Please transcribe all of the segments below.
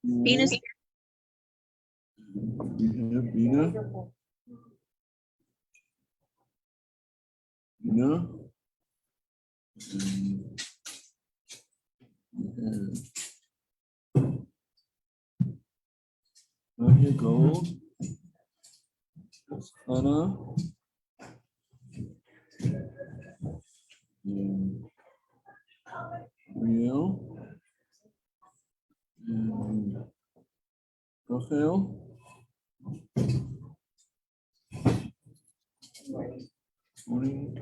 Venus. Bina. Here gold. Hana. Real. Rachel. Morning.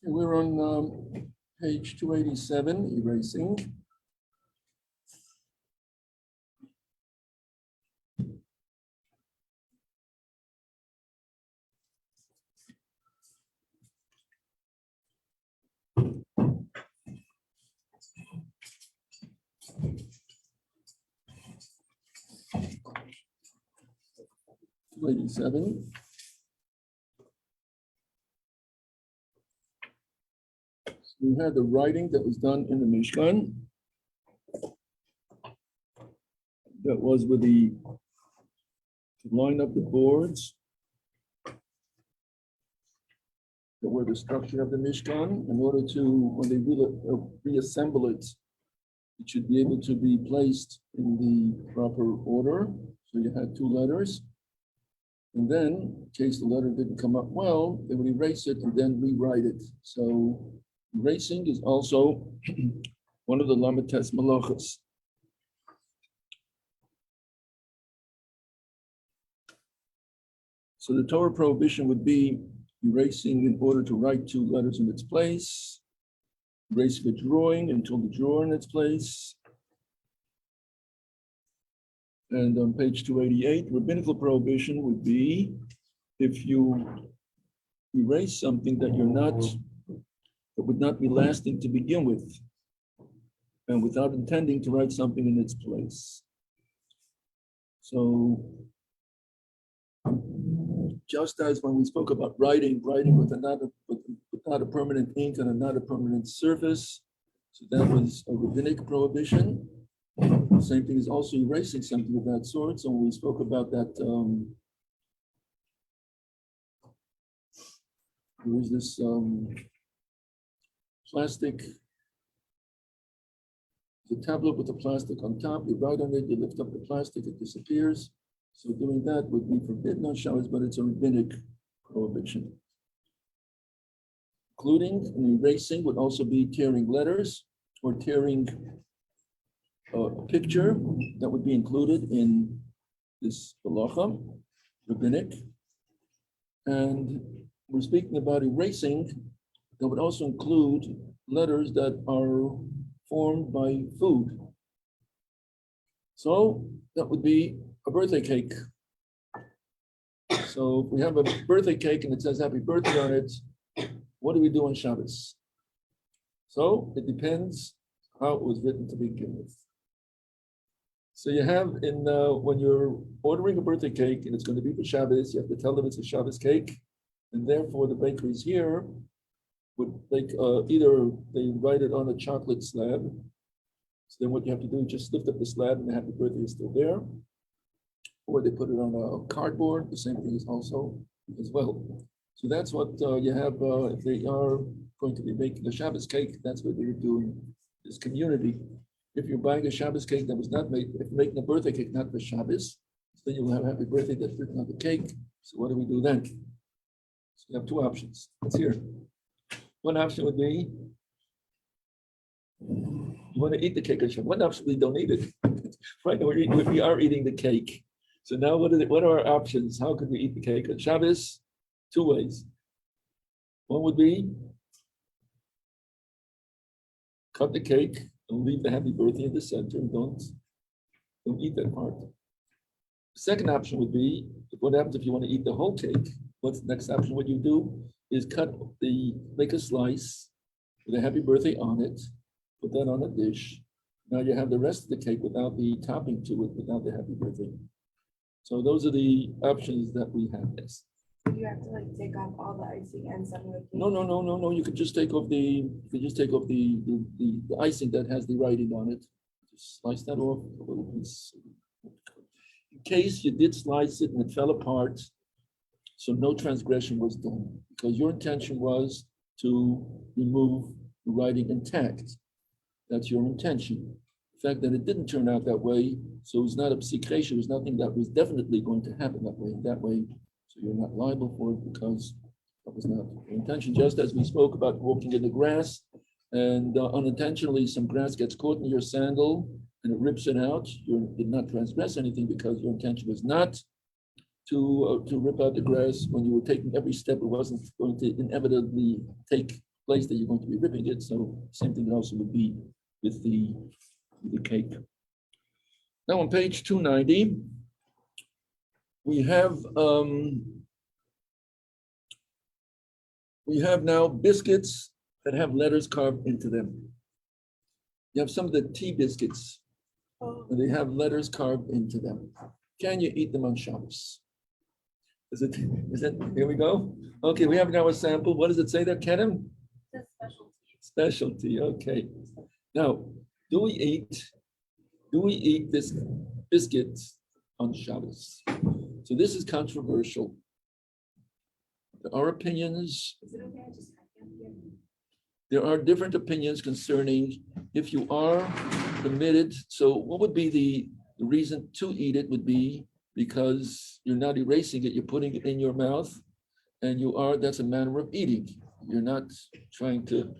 We're on page 287, erasing. '87. We had the writing that was done in the Mishkan. That was with the to line up the boards that were the structure of the Mishkan in order to, when they reassemble it, it should be able to be placed in the proper order. So you had two letters. And then, in case the letter didn't come up well, they would erase it and then rewrite it. So erasing is also one of the Lamites Malachas. So the Torah prohibition would be erasing in order to write two letters in its place, erasing a drawing until the drawer in its place. And on page 288, rabbinical prohibition would be if you erase something that would not be lasting to begin with, and without intending to write something in its place. So just as when we spoke about writing with not a permanent ink and not a permanent surface, so that was a rabbinic prohibition. The same thing is also erasing something of that sort. So when we spoke about that, there was this plastic, the tablet with the plastic on top, you write on it, you lift up the plastic, it disappears. So doing that would be forbidden on Shabbos, but it's a rabbinic prohibition. Including and erasing would also be tearing letters or tearing a picture that would be included in this halacha, rabbinic. And we're speaking about erasing, that would also include letters that are formed by food. So that would be a birthday cake. So if we have a birthday cake and it says happy birthday on it, what do we do on Shabbos? So it depends how it was written to begin with. So you have when you're ordering a birthday cake and it's going to be for Shabbos, you have to tell them it's a Shabbos cake. And therefore the bakeries here would like either they write it on a chocolate slab. So then what you have to do is just lift up the slab and the happy birthday is still there. Or they put it on a cardboard, the same thing is also as well. So that's what you have, if they are going to be making a Shabbos cake, that's what they're doing, this community. If you're buying a Shabbos cake that was not made, if you're making a birthday cake not for Shabbos, then you'll have happy birthday that's written on the cake. So what do we do then? So you have two options. It's here. One option would be, you want to eat the cake on Shabbos. One option, we don't eat it. Right now we are eating the cake. So now what are our options? How could we eat the cake on Shabbos? Two ways. One would be cut the cake and leave the happy birthday in the center and don't eat that part. The second option would be, what happens if you want to eat the whole cake? What's the next option? What you do is make a slice with a happy birthday on it, put that on a dish. Now you have the rest of the cake without the topping to it, without the happy birthday. So those are the options that we have. Yes. You have to like take off all the icing and some of the cake. No. You could just take off the icing that has the writing on it. Just slice that off a little piece. In case you did slice it and it fell apart, so no transgression was done because your intention was to remove the writing intact. That's your intention. The fact that it didn't turn out that way, so it's not a psikration, it was nothing that was definitely going to happen that way. So you're not liable for it because that was not your intention. Just as we spoke about walking in the grass and unintentionally some grass gets caught in your sandal and it rips it out, you did not transgress anything because your intention was not to rip out the grass when you were taking every step. It wasn't going to inevitably take place that you're going to be ripping it. So same thing also would be with the cake. Now on page 290, we have now biscuits that have letters carved into them. You have some of the tea biscuits, and they have letters carved into them. Can you eat them on Shabbos? Is it, here we go. Okay, we have now a sample. What does it say there, Kenem? It's specialty. Specialty, okay. Now, do we eat this biscuit on Shabbos? So this is controversial. There are opinions. Is it okay? I just There are different opinions concerning if you are permitted. So what would be the reason to eat it would be because you're not erasing it, you're putting it in your mouth, and that's a manner of eating. You're not trying to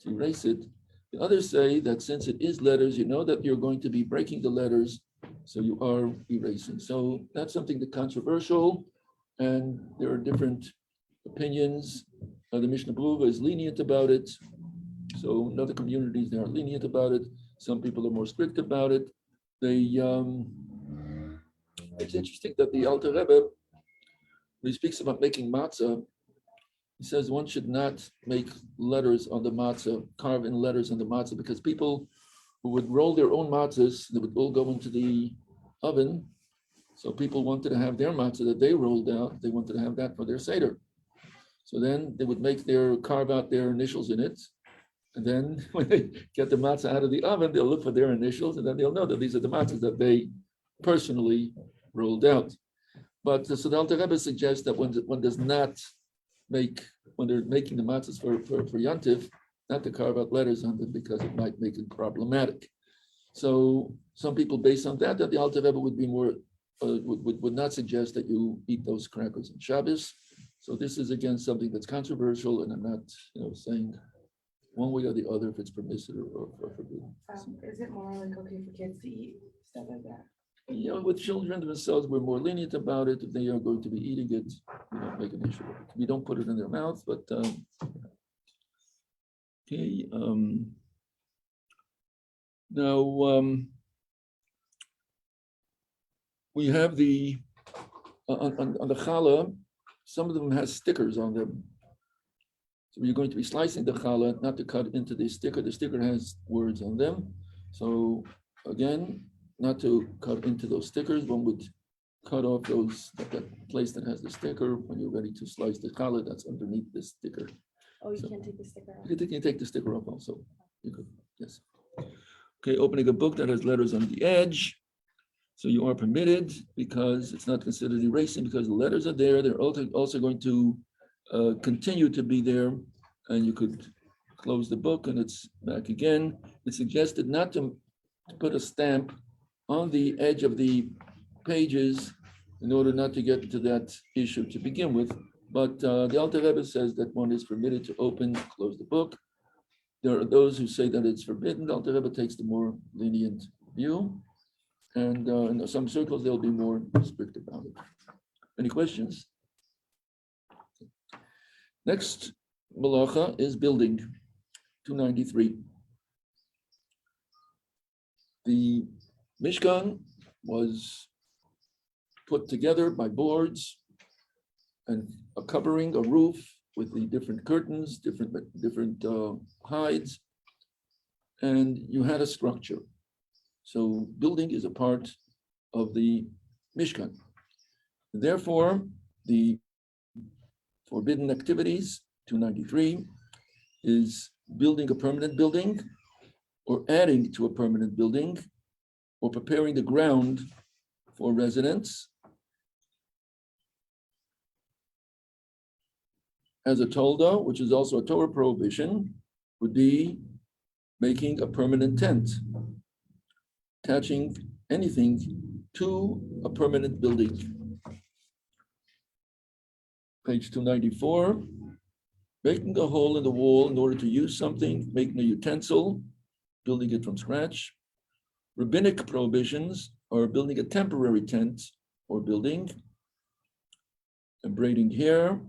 erase it. The others say that since it is letters, you know that you're going to be breaking the letters, so you are erasing. So that's something that's controversial, and there are different opinions. The Mishnah Berurah is lenient about it. So in other communities, they are lenient about it. Some people are more strict about it. It's interesting that the Alter Rebbe, when he speaks about making matzah, he says one should not make letters on the matzah, carve in letters on the matzah, because people who would roll their own matzahs, they would all go into the oven. So people wanted to have their matzah that they rolled out, they wanted to have that for their Seder. So then they would carve out their initials in it. And then when they get the matzah out of the oven, they'll look for their initials, and then they'll know that these are the matzahs that they personally rolled out. But so the Alter Rebbe suggests that one does not when they're making the matzahs for Yantiv, not to carve out letters on them because it might make it problematic. So some people, based on that the Alter Rebbe would be more would not suggest that you eat those crackers on Shabbos. So this is again something that's controversial, and I'm not saying one way or the other if it's permissible or forbidden. Is it more like okay for kids to eat stuff like that? With children themselves, we're more lenient about it. If they are going to be eating it, we don't make an issue of it. We don't put it in their mouth, but okay. Now, we have the, on the challah, some of them has stickers on them. So you're going to be slicing the challah, not to cut into the sticker. The sticker has words on them. So again, not to cut into those stickers, one would cut off that place that has the sticker. When you're ready to slice the challah, that's underneath the sticker. Oh, you So- can't take the sticker off. You can take the sticker off also. You could, yes. Okay, opening a book that has letters on the edge. So you are permitted because it's not considered erasing because the letters are there. They're also going to continue to be there, and you could close the book and it's back again. It's suggested not to put a stamp on the edge of the pages in order not to get into that issue to begin with. But the Alter Rebbe says that one is permitted to open, close the book. There are those who say that it's forbidden. The Alter Rebbe takes the more lenient view. And in some circles, they'll be more strict about it. Any questions? Next malacha is building, 293. The Mishkan was put together by boards and a covering, a roof with the different curtains, different hides, and you had a structure. So building is a part of the Mishkan. Therefore, the forbidden activities, 293, is building a permanent building or adding to a permanent building or preparing the ground for residence. As a tolda, which is also a Torah prohibition, would be making a permanent tent, attaching anything to a permanent building. Page 294, making a hole in the wall in order to use something, making a utensil, building it from scratch. Rabbinic prohibitions are building a temporary tent or building, and braiding hair,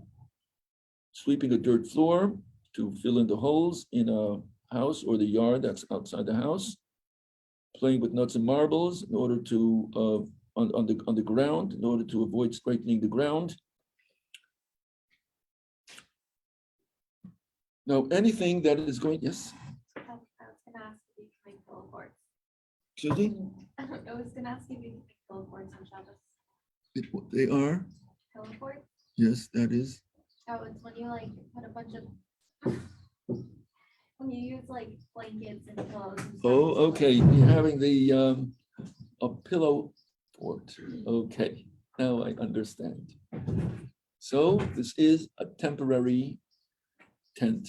sweeping a dirt floor to fill in the holes in a house or the yard that's outside the house, playing with nuts and marbles in order to on the ground in order to avoid straightening the ground. Now, anything that is going, yes, I was gonna ask if you can make full boards. excuse me, I was gonna ask if you can make full boards on Shabbos. They are, Teleport? yes, that is. Oh, it's when you like put a bunch of, when you use like blankets and pillows. And stuff. Oh, okay, you're having the, a pillow fort, okay, now I understand. So this is a temporary tent,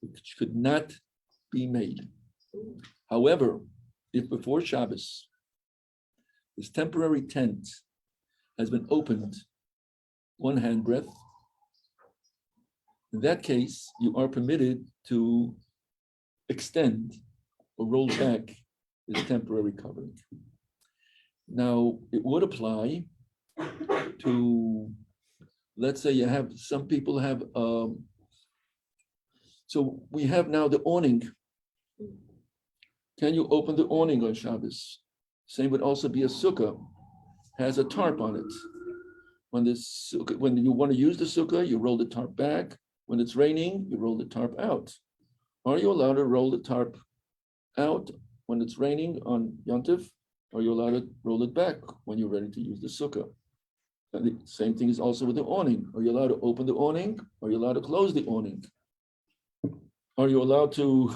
which could not be made. However, if before Shabbos, this temporary tent has been opened one handbreadth, in that case, you are permitted to extend or roll back this temporary covering. Now, it would apply to, let's say you have, some people have, so we have now the awning. Can you open the awning on Shabbos? Same would also be a sukkah, has a tarp on it. When you want to use the sukkah, you roll the tarp back. When it's raining, you roll the tarp out. Are you allowed to roll the tarp out when it's raining on Yom Tov? Are you allowed to roll it back when you're ready to use the sukkah? And the same thing is also with the awning. Are you allowed to open the awning? Are you allowed to close the awning? Are you allowed to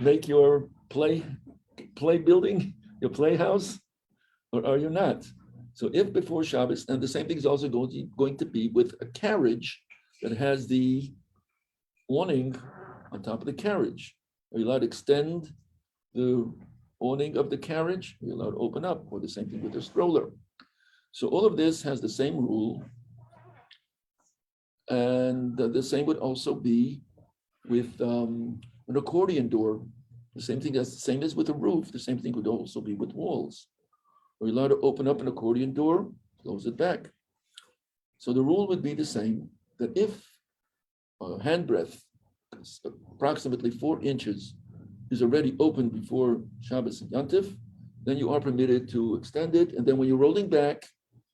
make your play building, your playhouse, or are you not? So if before Shabbos, and the same thing is also going to be with a carriage that has the awning on top of the carriage. Are you allowed to extend the awning of the carriage? Are you allowed to open up? Or the same thing with the stroller. So all of this has the same rule. And the same would also be with an accordion door. The same thing as with a roof. The same thing would also be with walls. Are you allowed to open up an accordion door, close it back? So the rule would be the same, that if a handbreadth, approximately 4 inches, is already open before Shabbos and Yom Tov, then you are permitted to extend it. And then when you're rolling back,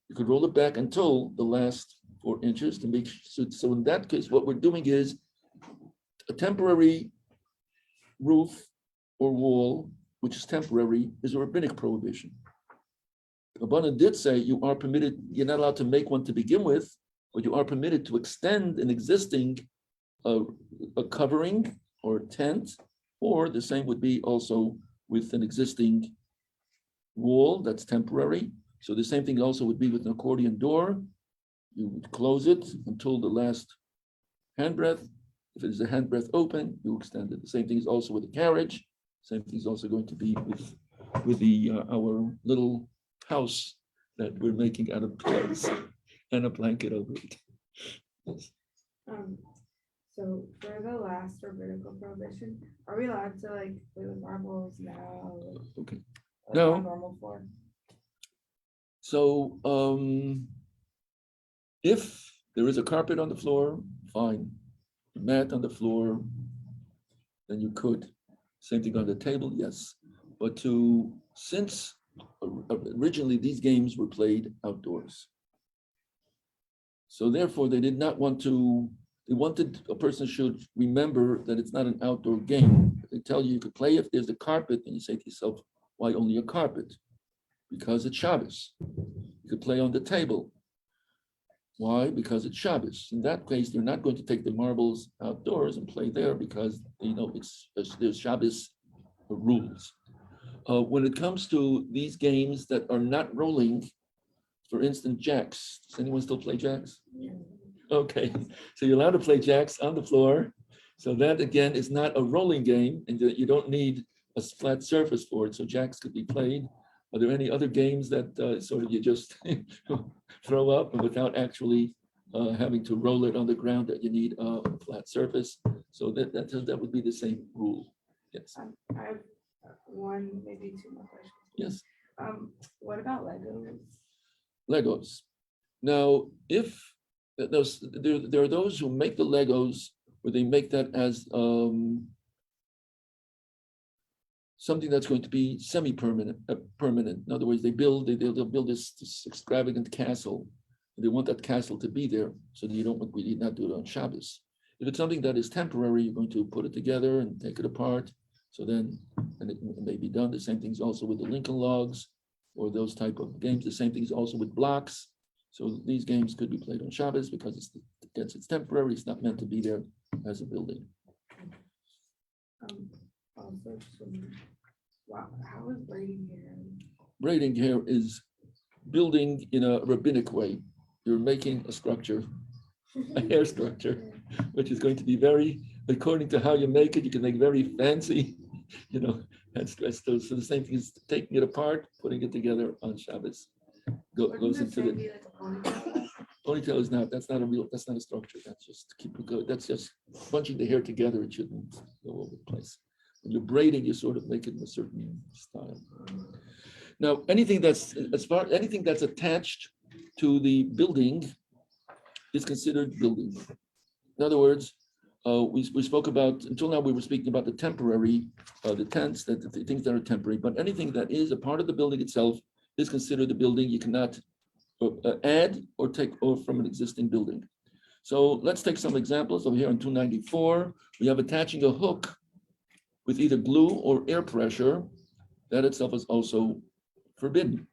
you could roll it back until the last 4 inches to make so in that case, what we're doing is a temporary roof or wall, which is temporary, is a rabbinic prohibition. Rabbanan did say you are permitted, you're not allowed to make one to begin with, but you are permitted to extend an existing a covering or tent, or the same would be also with an existing wall that's temporary. So the same thing also would be with an accordion door. You would close it until the last handbreadth. If it is a handbreadth open, you extend it. The same thing is also with the carriage. Same thing is also going to be with the our little house that we're making out of clothes and a blanket over it. Yes. So for the last rabbinical prohibition, are we allowed to like play with marbles now? Okay. Like No. on normal floor? So if there is a carpet on the floor, fine. A mat on the floor, then you could. Same thing on the table, yes. But since originally these games were played outdoors. So therefore they did not want to, they wanted a person should remember that it's not an outdoor game. They tell you could play if there's a carpet, and you say to yourself, why only a carpet? Because it's Shabbos. You could play on the table. Why? Because it's Shabbos. In that case, they're not going to take the marbles outdoors and play there because there's Shabbos rules. When it comes to these games that are not rolling, for instance, jacks. Does anyone still play jacks? Yeah. Okay, so you're allowed to play jacks on the floor. So that again is not a rolling game, and you don't need a flat surface for it. So jacks could be played. Are there any other games that sort of you just throw up without actually having to roll it on the ground that you need a flat surface? So that would be the same rule. Yes. I have one, maybe two more questions. Yes. What about Legos? Legos. Now, if there are those who make the Legos where they make that as something that's going to be semi-permanent, permanent. In other words, they'll build this extravagant castle. They want that castle to be there, so that you don't really not do it on Shabbos. If it's something that is temporary, you're going to put it together and take it apart. So then, and it may be done. The same thing's also with the Lincoln Logs or those type of games. The same thing is also with blocks. So these games could be played on Shabbos because it's temporary. It's not meant to be there as a building. Also, wow, how is braiding hair? Braiding hair is building in a rabbinic way. You're making a structure, a hair structure, which is going to be very, according to how you make it, you can make very fancy, that's so the same thing is taking it apart, putting it together on Shabbos. Goes into the Like a ponytail? ponytail is not, that's not a structure. That's just to keep it good. That's just bunching the hair together. It shouldn't go over the place. When you're braiding, you sort of make it in a certain style. Now, anything that's attached to the building is considered building. In other words, we spoke about, until now we were speaking about the temporary, the tents, the things that are temporary, but anything that is a part of the building itself is considered the building. You cannot add or take over from an existing building. So let's take some examples. Over here on 294, we have attaching a hook with either glue or air pressure. That itself is also forbidden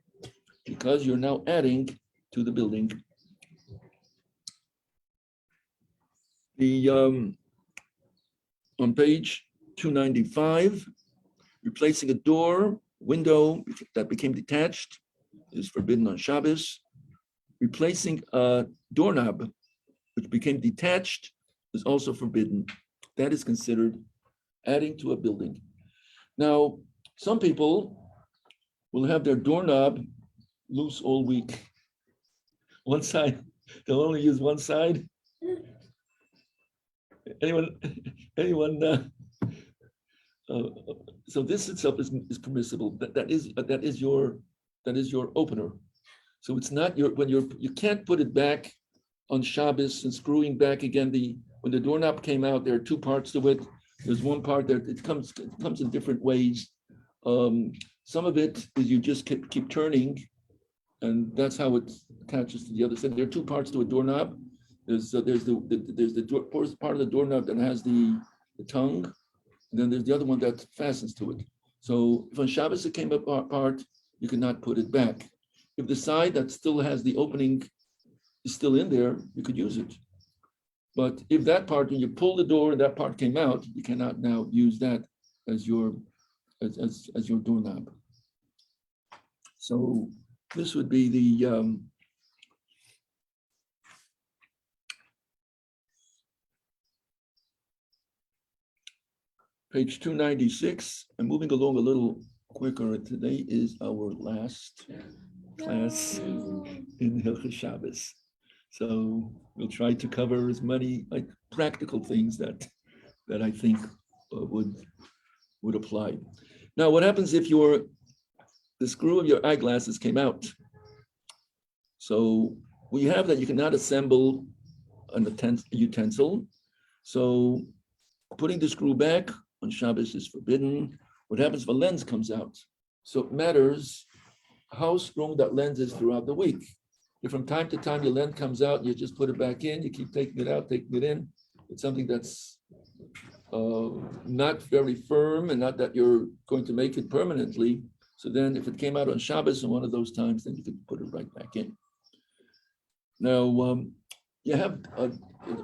because you're now adding to the building. The on page 295, replacing a door, window that became detached is forbidden on Shabbos. Replacing a doorknob which became detached is also forbidden. That is considered adding to a building. Now, some people will have their doorknob loose all week. One side, they'll only use one side. Anyone? So this itself is permissible. That is your opener. So it's not you can't put it back on Shabbos and screwing back again. When the doorknob came out, there are two parts to it. There's one part that it comes in different ways. Some of it is you just keep turning, and that's how it attaches to the other side. There are two parts to a doorknob. There's the door, part of the doorknob that has the tongue, and then there's the other one that fastens to it. So if on Shabbos it came apart, you cannot put it back. If the side that still has the opening is still in there, you could use it. But if that part, when you pull the door and that part came out, you cannot now use that as your doorknob. So this would be the page 296. I'm moving along a little quicker. Today is our last class in Halacha Shabbos. So we'll try to cover as many practical things that I think would apply. Now, what happens if the screw of your eyeglasses came out? So we have that you cannot assemble a utensil. So putting the screw back on Shabbos is forbidden. What happens if a lens comes out? So it matters how strong that lens is throughout the week. If from time to time your lens comes out, you just put it back in, you keep taking it out, taking it in. It's something that's not very firm and not that you're going to make it permanently. So then if it came out on Shabbos in one of those times, then you could put it right back in. Now, you have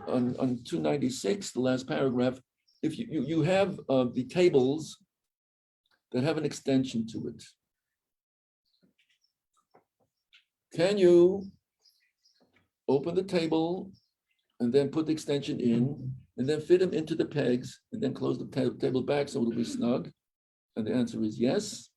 on 296, the last paragraph, if you have the tables that have an extension to it. Can you open the table and then put the extension in and then fit them into the pegs and then close the table back so it'll be snug? And the answer is yes,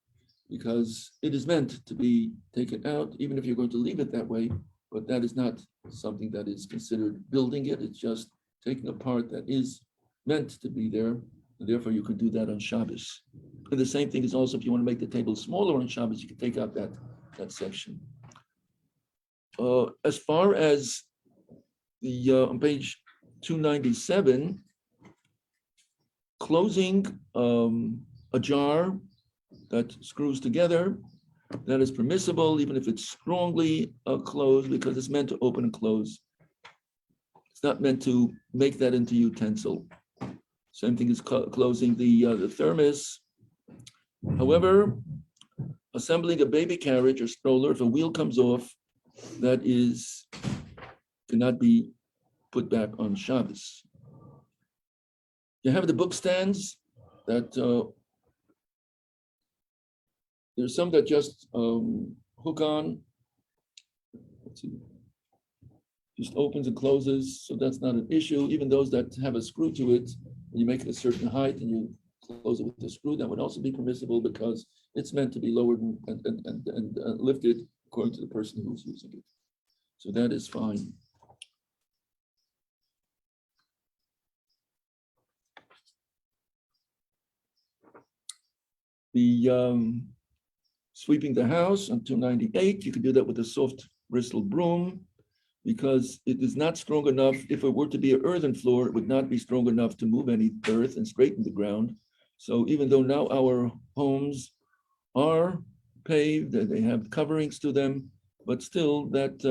because it is meant to be taken out, even if you're going to leave it that way, but that is not something that is considered building it. It's just taking a part that is meant to be there, and therefore you could do that on Shabbos. And the same thing is also if you want to make the table smaller on Shabbos, you can take out that section. As far as the on page 297, closing a jar that screws together, that is permissible even if it's strongly closed, because it's meant to open and close. It's not meant to make that into utensil. Same thing as closing the thermos. However, assembling a baby carriage or stroller, if a wheel comes off, that cannot be put back on Shabbos. You have the book stands that there's some that just hook on. Let's see, just opens and closes, so that's not an issue. Even those that have a screw to it, when you make it a certain height and you close it with the screw, that would also be permissible because it's meant to be lowered and lifted according to the person who's using it. So that is fine. The sweeping the house on 298, you can do that with a soft bristled broom because it is not strong enough. If it were to be an earthen floor, it would not be strong enough to move any earth and straighten the ground. So even though now our homes are paved, they have coverings to them, but still that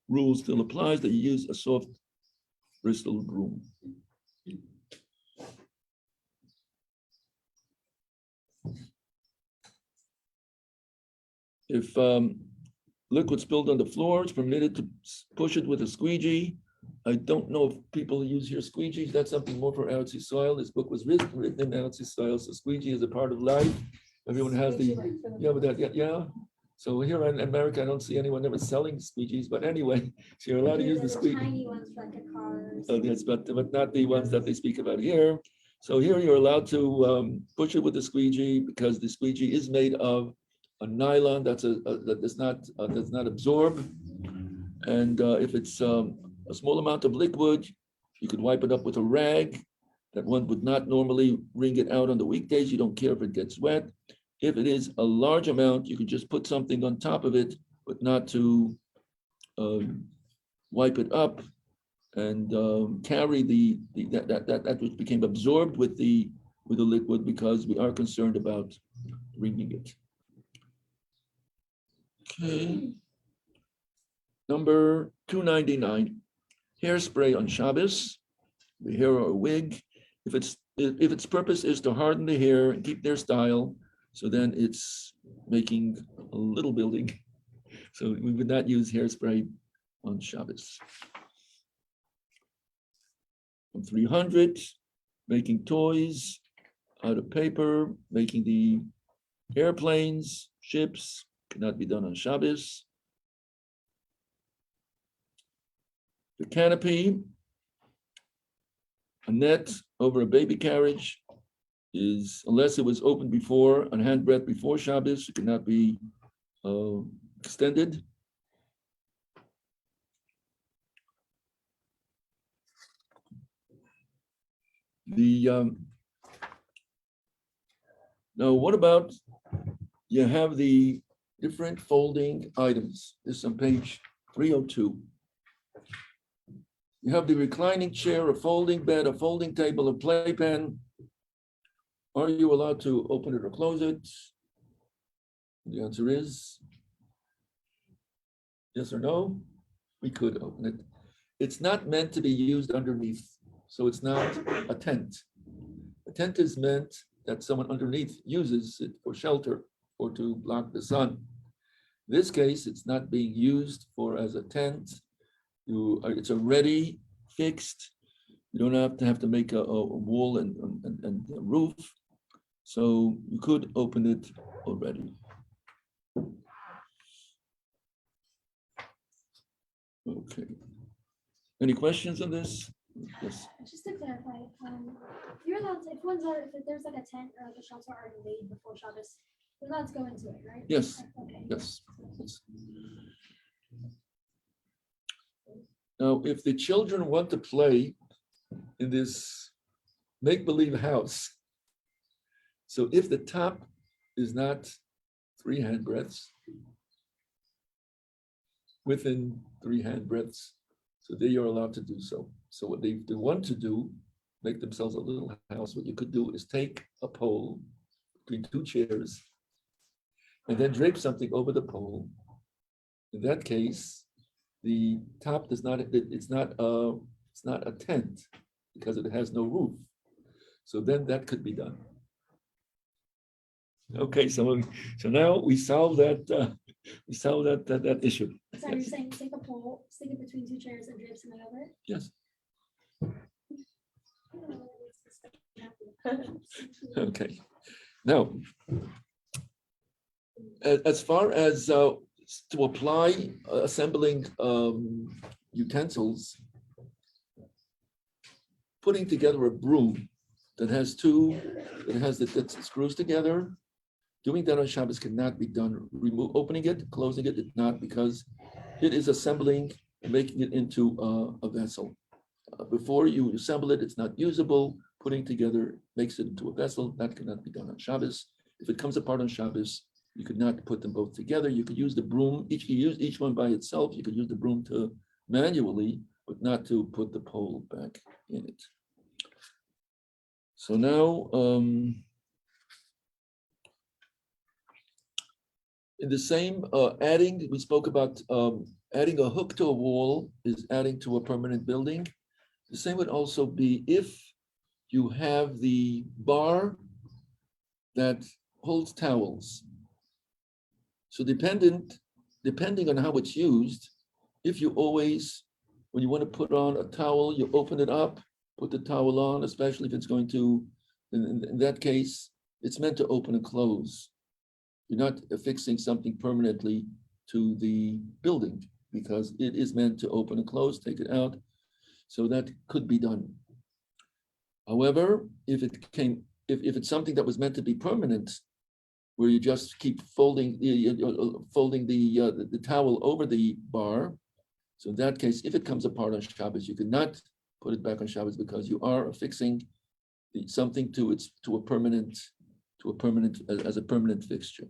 rule still applies that you use a soft bristled broom. If liquid spilled on the floor, it's permitted to push it with a squeegee. I don't know if people use here squeegees. That's something more for Eretz soil. This book was written in Eretz soil, so squeegee is a part of life. Everyone has yeah. So here in America, I don't see anyone ever selling squeegees, but anyway, so you're allowed to use the squeegee. Tiny ones for like a car. Oh, yes, but not the ones that they speak about here. So here you're allowed to push it with the squeegee because the squeegee is made of a nylon that does not absorb, and if it's a small amount of liquid, you could wipe it up with a rag. That one would not normally wring it out on the weekdays. You don't care if it gets wet. If it is a large amount, you could just put something on top of it, but not to wipe it up and carry that which became absorbed with the liquid, because we are concerned about wringing it. Okay. Number 299, hairspray on Shabbos, the hair or wig. If its purpose is to harden the hair and keep their style, so then it's making a little building. So we would not use hairspray on Shabbos. 300, making toys out of paper, making the airplanes, ships, cannot be done on Shabbos. The canopy, a net over a baby carriage is, unless it was opened before, a handbreadth before Shabbos, it cannot be extended. Now, what about, you have the different folding items. This is on page 302. You have the reclining chair, a folding bed, a folding table, a playpen. Are you allowed to open it or close it? The answer is yes or no. We could open it. It's not meant to be used underneath, so it's not a tent. A tent is meant that someone underneath uses it for shelter or to block the sun. In this case, it's not being used for as a tent. It's already fixed. You don't have to make a wall and a roof. So you could open it already. Okay. Any questions on this? Yes. Just to clarify, you're allowed to, if there's like a tent or like a shelter already laid before Shabbos, you're allowed to go into it, right? Yes. Okay. Yes. Yes. Now, if the children want to play in this make-believe house, so if the top is not 3 handbreadths, within 3 handbreadths, so they are allowed to do so. So what they want to do, make themselves a little house, what you could do is take a pole between 2 chairs and then drape something over the pole. In that case, the top does not, it's not a tent because it has no roof. So then that could be done. Okay, so now we solve that that issue. So you're saying take a pole, stick it between 2 chairs and drape something over it? Yes. Okay. Now, as far as to apply assembling utensils, putting together a broom that has that screws together, doing that on Shabbos cannot be done. Opening it, closing it, it's not, because it is assembling, making it into a vessel. Before you assemble it, it's not usable. Putting together makes it into a vessel. That cannot be done on Shabbos. If it comes apart on Shabbos, you could not put them both together. You could use the broom. You use each one by itself. You could use the broom to manually, but not to put the pole back in it. So now, in the same adding, we spoke about adding a hook to a wall is adding to a permanent building. The same would also be if you have the bar that holds towels. So depending on how it's used, if you always, when you want to put on a towel, you open it up, put the towel on, especially if it's going to, in that case, it's meant to open and close. You're not affixing something permanently to the building because it is meant to open and close, take it out. So that could be done. However, if it's something that was meant to be permanent, where you just keep folding the towel over the bar, so in that case, if it comes apart on Shabbos, you cannot put it back on Shabbos because you are affixing something to a permanent as a permanent fixture.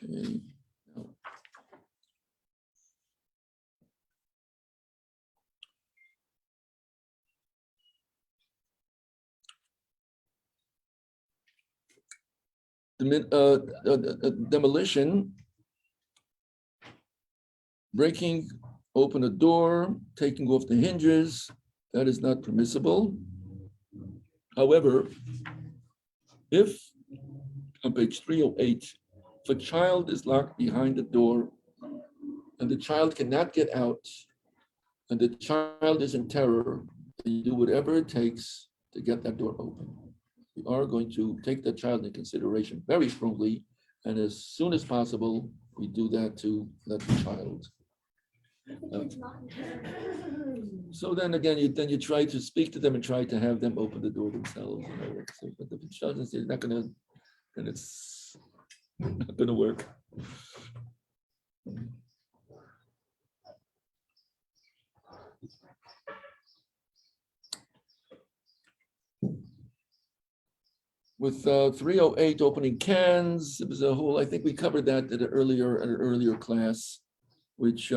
Okay. demolition, breaking open a door, taking off the hinges, that is not permissible. However, if on page 308, if a child is locked behind the door and the child cannot get out and the child is in terror, you do whatever it takes to get that door open. We are going to take that child into consideration very strongly, and as soon as possible, we do that to that child. So then again, you try to speak to them and try to have them open the door themselves. So, but the child is not going to, and it's not going to work. With 308 opening cans, it was a whole, I think we covered that at an earlier class, which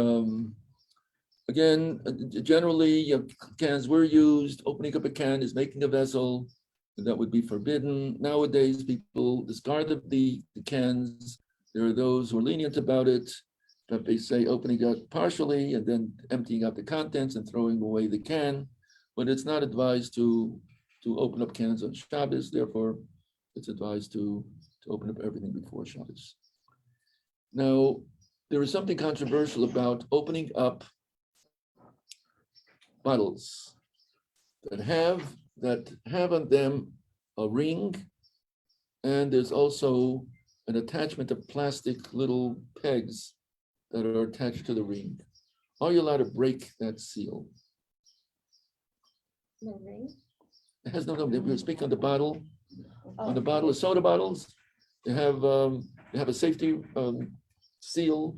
again, generally cans were used. Opening up a can is making a vessel, and that would be forbidden. Nowadays, people discard the cans. There are those who are lenient about it, but they say opening up partially and then emptying out the contents and throwing away the can. But it's not advised to open up cans on Shabbos. Therefore, it's advised to open up everything before Shabbos. Now, there is something controversial about opening up bottles that have on them a ring, and there's also an attachment of plastic little pegs that are attached to the ring. Are you allowed to break that seal? No ring? It has no. We speak on the bottle. On the bottle of soda bottles, they have a safety seal,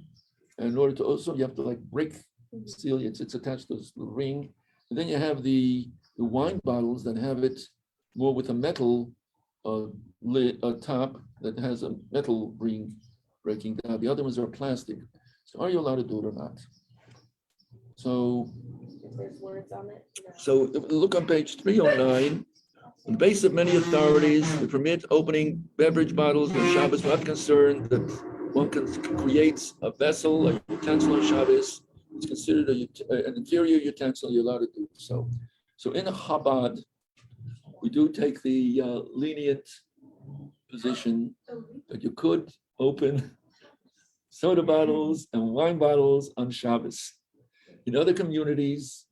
and in order to also you have to like break the seal. It's attached to this little ring, and then you have the wine bottles that have it more with a metal top that has a metal ring breaking down. The other ones are plastic. So are you allowed to do it or not? So. If there's words on it? No. So if you look on page 309, on the basis of many authorities, we permit opening beverage bottles on Shabbos without concern that one can create a vessel, a utensil on Shabbos. It's considered an inferior utensil, you're allowed to do so. So in a Chabad, we do take the lenient position that you could open soda bottles and wine bottles on Shabbos. In other communities,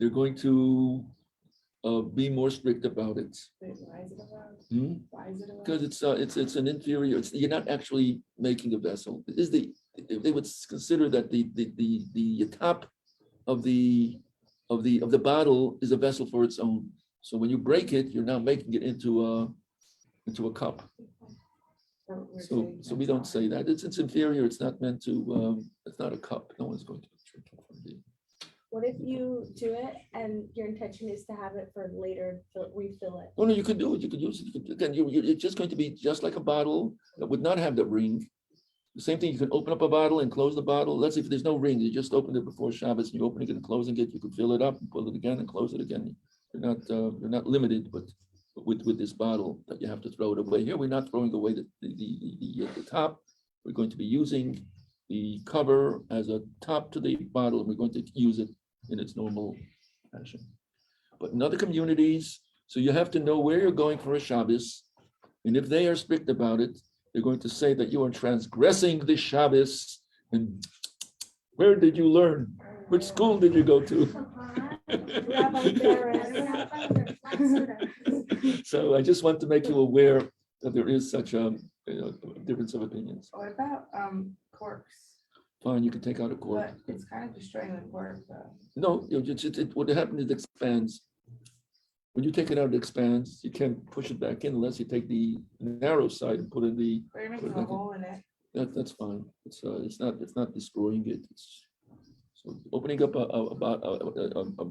they're going to be more strict about it. Why is it allowed? Why is it allowed? Because it's an inferior. You're not actually making a vessel. They would consider that the top of the bottle is a vessel for its own. So when you break it, you're now making it into a cup. So we don't say that. It's inferior. It's not meant to. It's not a cup. No one's going to be drinking from it. What if you do it and your intention is to have it for later, refill it? Oh, no, you could do it. You could use it. Again, it's just going to be just like a bottle that would not have the ring. The same thing, you can open up a bottle and close the bottle. Let's say if there's no ring, you just opened it before Shabbos, and you're opening it and closing it. You could fill it up and pull it again and close it again. You're not limited, but with this bottle that you have to throw it away. Here, we're not throwing away the top. We're going to be using the cover as a top to the bottle, and we're going to use it in its normal fashion. But in other communities, so you have to know where you're going for a Shabbos, and if they are strict about it, they're going to say that you are transgressing the Shabbos. And where did you learn? Which school did you go to? Rabbi Baras. So I just want to make you aware that there is such a difference of opinions. What about corks? Fine, you can take out a cork. But it's kind of destroying the cork, though. No, what happens is it expands. When you take it out, it expands. You can't push it back in unless you take the narrow side and put in the. But you're making a hole in it. That's fine. It's not destroying it. So opening up a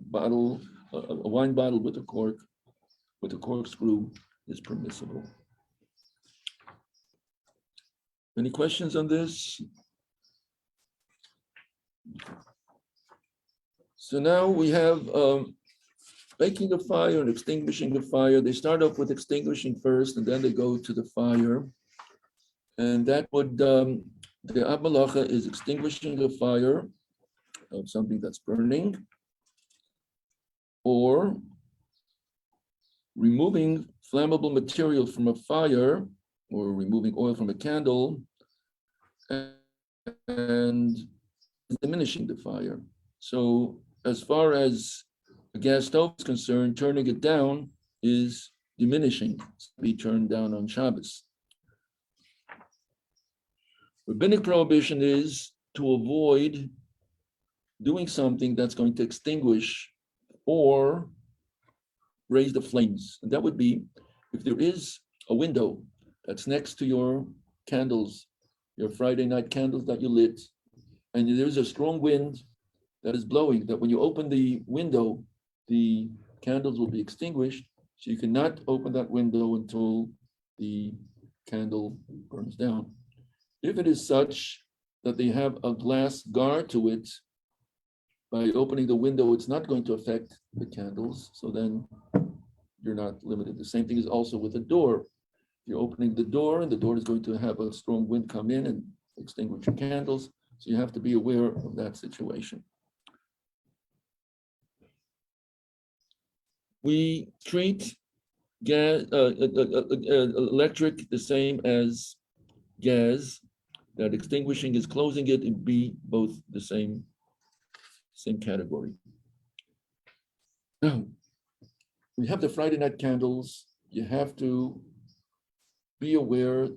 bottle, a wine bottle with a corkscrew is permissible. Any questions on this? So now we have making a fire and extinguishing the fire. They start off with extinguishing first, and then they go to the fire. And that would, the Abmalacha is extinguishing the fire of something that's burning, or removing flammable material from a fire, or removing oil from a candle, and diminishing the fire. So as far as a gas stove is concerned, turning it down is diminishing, be turned down on Shabbos. Rabbinic prohibition is to avoid doing something that's going to extinguish or raise the flames. And that would be if there is a window that's next to your candles, your Friday night candles that you lit, and there's a strong wind that is blowing, that when you open the window, the candles will be extinguished. So you cannot open that window until the candle burns down. If it is such that they have a glass guard to it, by opening the window, it's not going to affect the candles. So then you're not limited. The same thing is also with the door. You're opening the door, and the door is going to have a strong wind come in and extinguish your candles. So you have to be aware of that situation. We treat gas, electric the same as gas, that extinguishing is closing it and be both the same category. Now, we have the Friday night candles. You have to be aware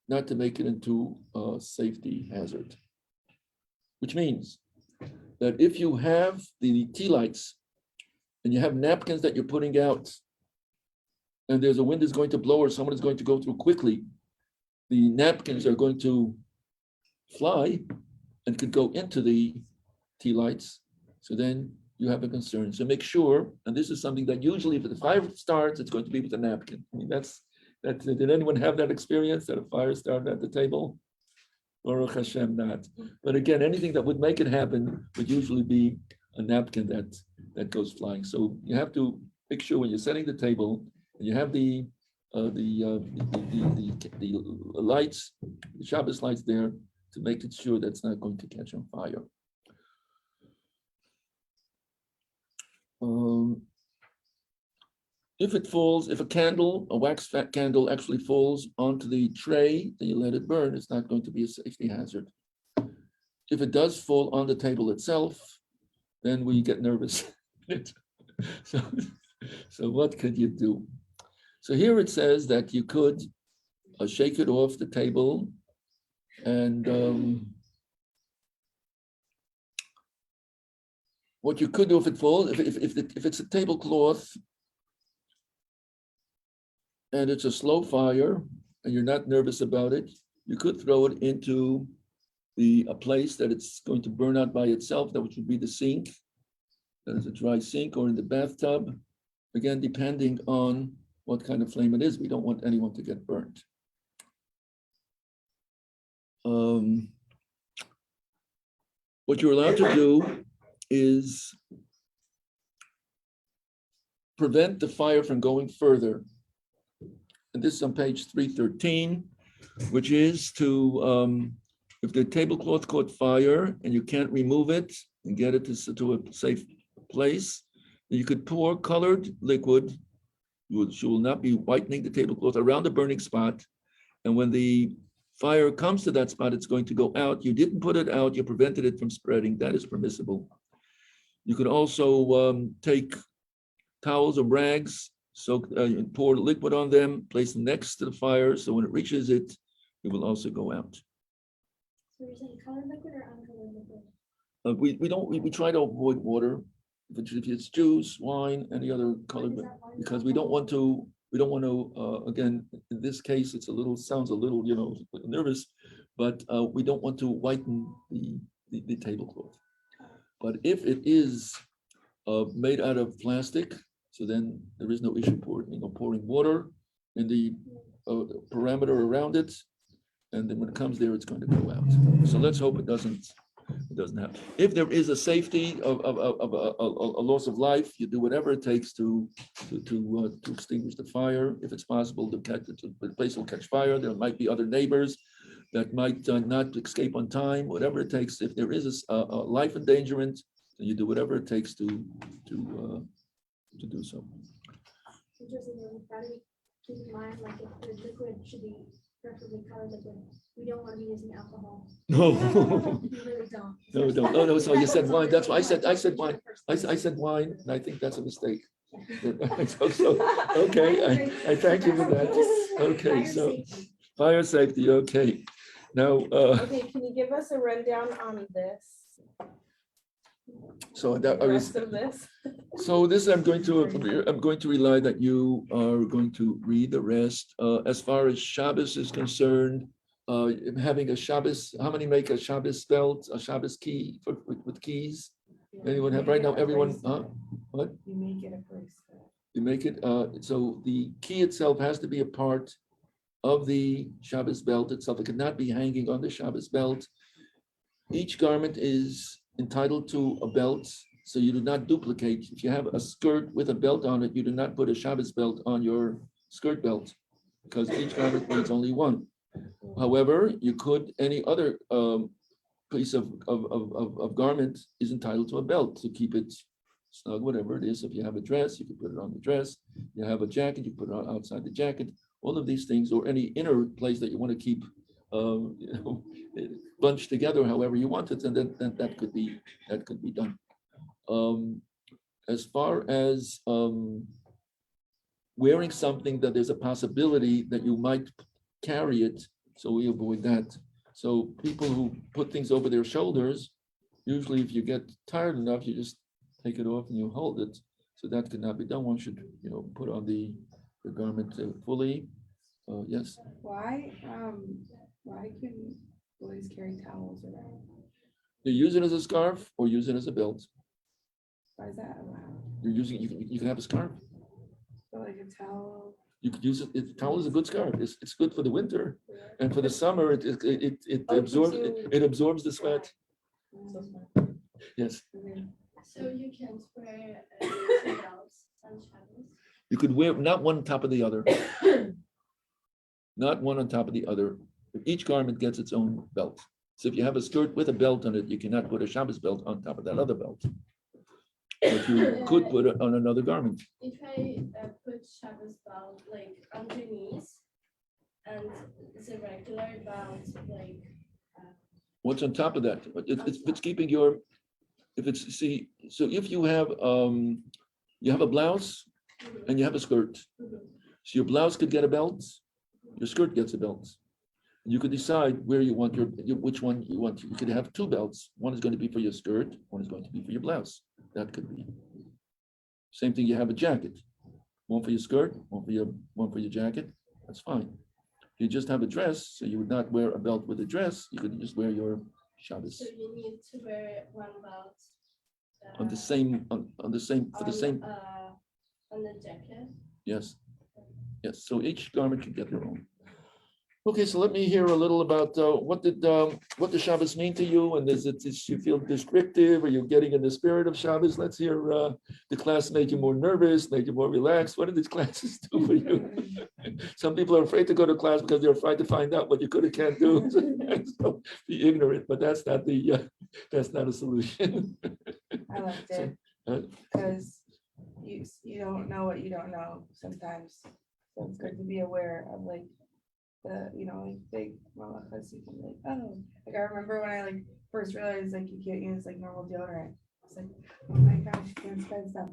not to make it into a safety hazard, which means that if you have the tea lights and you have napkins that you're putting out, and there's a wind is going to blow or someone is going to go through quickly, the napkins are going to fly and could go into the tea lights. So then you have a concern. So make sure, and this is something that usually if the fire starts, it's going to be with a napkin. I mean, did anyone have that experience that a fire started at the table? Baruch Hashem, not. But again, anything that would make it happen would usually be a napkin that goes flying. So you have to make sure when you're setting the table and you have the lights, the Shabbos lights there, to make it sure that's not going to catch on fire. If it falls, if a wax fat candle actually falls onto the tray, then you let it burn, it's not going to be a safety hazard. If it does fall on the table itself, then we get nervous. So what could you do? So here it says that you could shake it off the table, and what you could do if it falls, if it's a tablecloth and it's a slow fire and you're not nervous about it, you could throw it into a place that it's going to burn out by itself, that which would be the sink, that is a dry sink, or in the bathtub, again, depending on what kind of flame it is. We don't want anyone to get burnt. What you're allowed to do is prevent the fire from going further. And this is on page 313, which is to, if the tablecloth caught fire and you can't remove it and get it to a safe place, then you could pour colored liquid, which will not be whitening the tablecloth, around the burning spot. And when the fire comes to that spot, it's going to go out. You didn't put it out, you prevented it from spreading. That is permissible. You could also take towels or rags, pour liquid on them, place them next to the fire, so when it reaches it, it will also go out. So you're saying colored liquid or uncolored liquid? We try to avoid water. If it's juice, wine, any other color, because we don't want to. Again, in this case, sounds a little, nervous, but we don't want to whiten the tablecloth. But if it is made out of plastic, so then there is no issue pouring water in the parameter around it, and then when it comes there, it's going to go out. So let's hope it doesn't happen. If there is a safety of a loss of life, you do whatever it takes to extinguish the fire. If it's possible, the place will catch fire. There might be other neighbors that might not escape on time, whatever it takes. If there is a life endangerment, then you do whatever it takes to do so. Interesting, gotta keep in mind, like if the liquid should be preferably colored liquid, we don't want to be using alcohol. No. You really don't. No, don't. Oh, no, so you said wine. That's why I said wine. I said wine, and I think that's a mistake. Okay, I thank you for that. Okay, so fire safety, okay. Now, Okay, can you give us a rundown on this? so that The rest of this? so this I'm going to rely that you are going to read the rest. As far as Shabbos is concerned, having a Shabbos, how many make a Shabbos belt, a Shabbos key with keys? Anyone have right now? Everyone, what? You make it a bracelet. You make it, so the key itself has to be a part of the Shabbos belt itself. It cannot be hanging on the Shabbos belt. Each garment is entitled to a belt, so you do not duplicate. If you have a skirt with a belt on it, you do not put a Shabbos belt on your skirt belt, because each garment needs only one. However, you could, any other piece of garment is entitled to a belt to keep it snug, whatever it is. If you have a dress, you can put it on the dress. You have a jacket, you put it outside the jacket. All of these things, or any inner place that you want to keep bunched together, however you want it, and then that could be done. As far as wearing something that there's a possibility that you might carry it, so we avoid that. So people who put things over their shoulders, usually if you get tired enough, you just take it off and you hold it. So that cannot be done. One should, put on the garment fully. Yes. Why can boys carry towels around? You use it as a scarf or use it as a belt. Why is that allowed? You're using, you can have a scarf. So like a towel. You could use it. Towel is a good scarf. It's good for the winter, and for the summer, it absorbs the sweat. Yes. So you can wear anything else on Shabbos? You could wear not one on top of the other. Not one on top of the other. Each garment gets its own belt. So if you have a skirt with a belt on it, you cannot put a Shabbos belt on top of that other belt. But you could put it on another garment. If I put Shabbos belt like underneath and it's a regular belt, like What's on top of that? It's keeping your, so if you have a blouse and you have a skirt. So your blouse could get a belt, your skirt gets a belt. You could decide where you want which one you want. You could have two belts. One is going to be for your skirt, one is going to be for your blouse. That could be. Same thing, you have a jacket. One for your skirt, one for your jacket. That's fine. If you just have a dress, so you would not wear a belt with a dress, you could just wear your Shabbos. so you need to wear one belt On the same, for the same, on the jacket. yes. Yes, so each garment can get their own. Okay, so let me hear a little about what does Shabbos mean to you, and does you feel descriptive? Are you getting in the spirit of Shabbos? Let's hear the class make you more nervous, make you more relaxed. What did these classes do for you? Some people are afraid to go to class because they're afraid to find out what you could and can't do. So be ignorant, but that's not a solution. I liked it because you don't know what you don't know sometimes. So it's good to be aware of like the, like big malachas. You can be like, oh, like I remember when I first realized you can't use normal deodorant. It's like, oh my gosh, you can't spend stuff